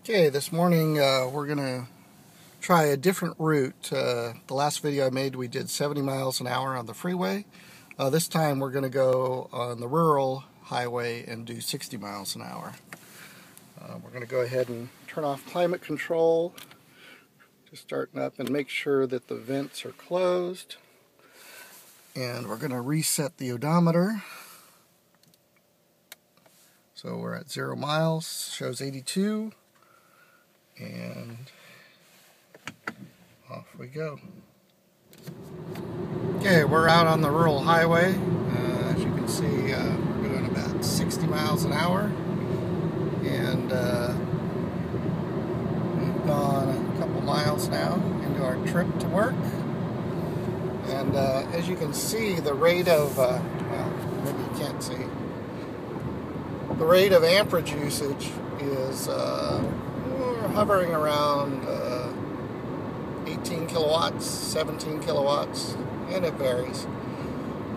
Okay, this morning we're going to try a different route. The last video I made, we did 70 miles an hour on the freeway. This time we're going to go on the rural highway and do 60 miles an hour. We're going to go ahead and turn off climate control, just starting up, and make sure that the vents are closed. And we're going to reset the odometer. So we're at 0 miles, shows 82. And off we go. Okay, we're out on the rural highway. As you can see, we're doing about 60 miles an hour. And we've gone a couple miles now into our trip to work. And as you can see, the rate of, well, maybe you can't see, the rate of amperage usage is hovering around 18 kilowatts, 17 kilowatts, and it varies.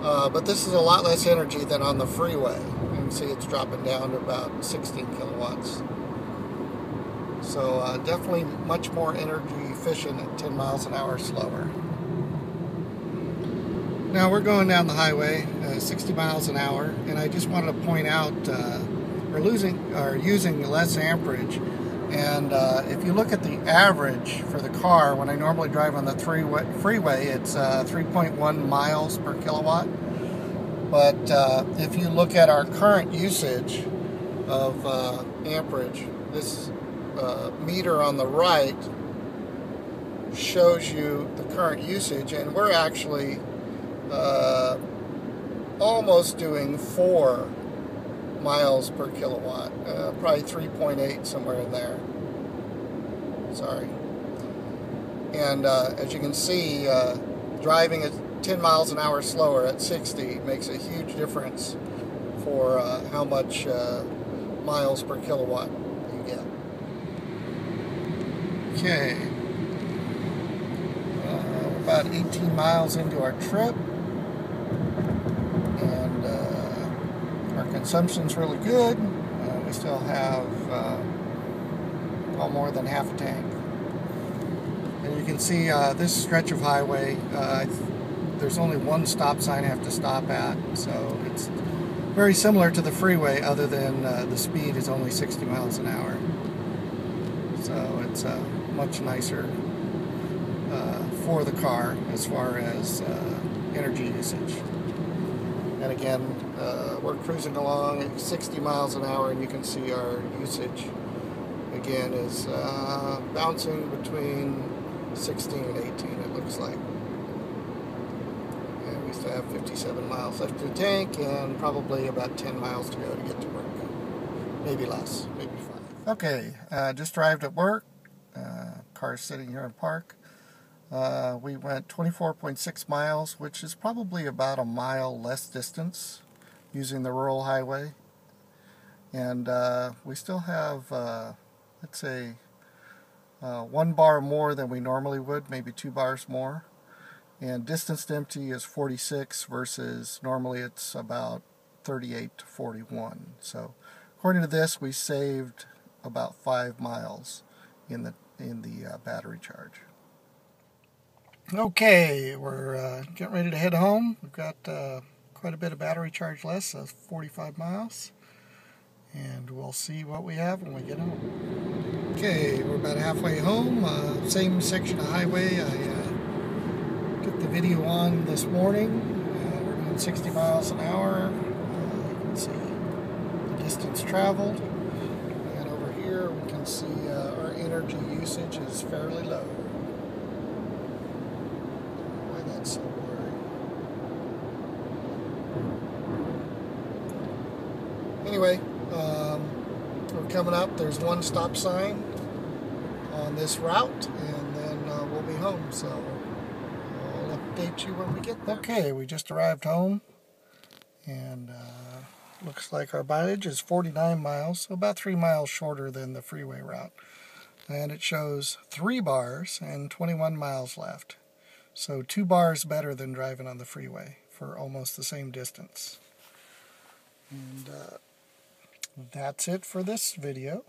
But this is a lot less energy than on the freeway. You can see it's dropping down to about 16 kilowatts. So definitely much more energy efficient at 10 miles an hour slower. Now we're going down the highway 60 miles an hour, and I just wanted to point out we're using less amperage. And if you look at the average for the car, when I normally drive on the freeway, it's 3.1 miles per kilowatt. But if you look at our current usage of amperage, this meter on the right shows you the current usage, and we're actually almost doing 4 miles per kilowatt, probably 3.8, somewhere in there. Sorry. And as you can see, driving at 10 miles an hour slower at 60 makes a huge difference for how much miles per kilowatt you get. Okay. We're about 18 miles into our trip. And our consumption's really good. We still have well more than half a tank. And you can see this stretch of highway, there's only one stop sign I have to stop at, so it's very similar to the freeway, other than the speed is only 60 miles an hour. So it's much nicer for the car as far as energy usage. And again, we're cruising along at 60 miles an hour, and you can see our usage again is bouncing between 16 and 18, it looks like. And we still have 57 miles left in the tank and probably about 10 miles to go to get to work. Maybe less, maybe 5. Okay, just arrived at work. Car's sitting here in park. We went 24.6 miles, which is probably about a mile less distance using the rural highway. And we still have, let's say, 1 bar more than we normally would, maybe 2 bars more. And distance to empty is 46 versus normally it's about 38 to 41. So according to this, we saved about 5 miles in the battery charge. Okay, we're getting ready to head home. We've got quite a bit of battery charge left, so 45 miles. And we'll see what we have when we get home. Okay, we're about halfway home. Same section of highway I took the video on this morning. We're doing 60 miles an hour. You can see the distance traveled. And over here we can see our energy usage is fairly low. So anyway, we're coming up. There's one stop sign on this route, and then we'll be home. So I'll update you when we get there. Okay, we just arrived home, and looks like our mileage is 49 miles, so about 3 miles shorter than the freeway route. And it shows 3 bars and 21 miles left. So 2 bars better than driving on the freeway for almost the same distance. And that's it for this video.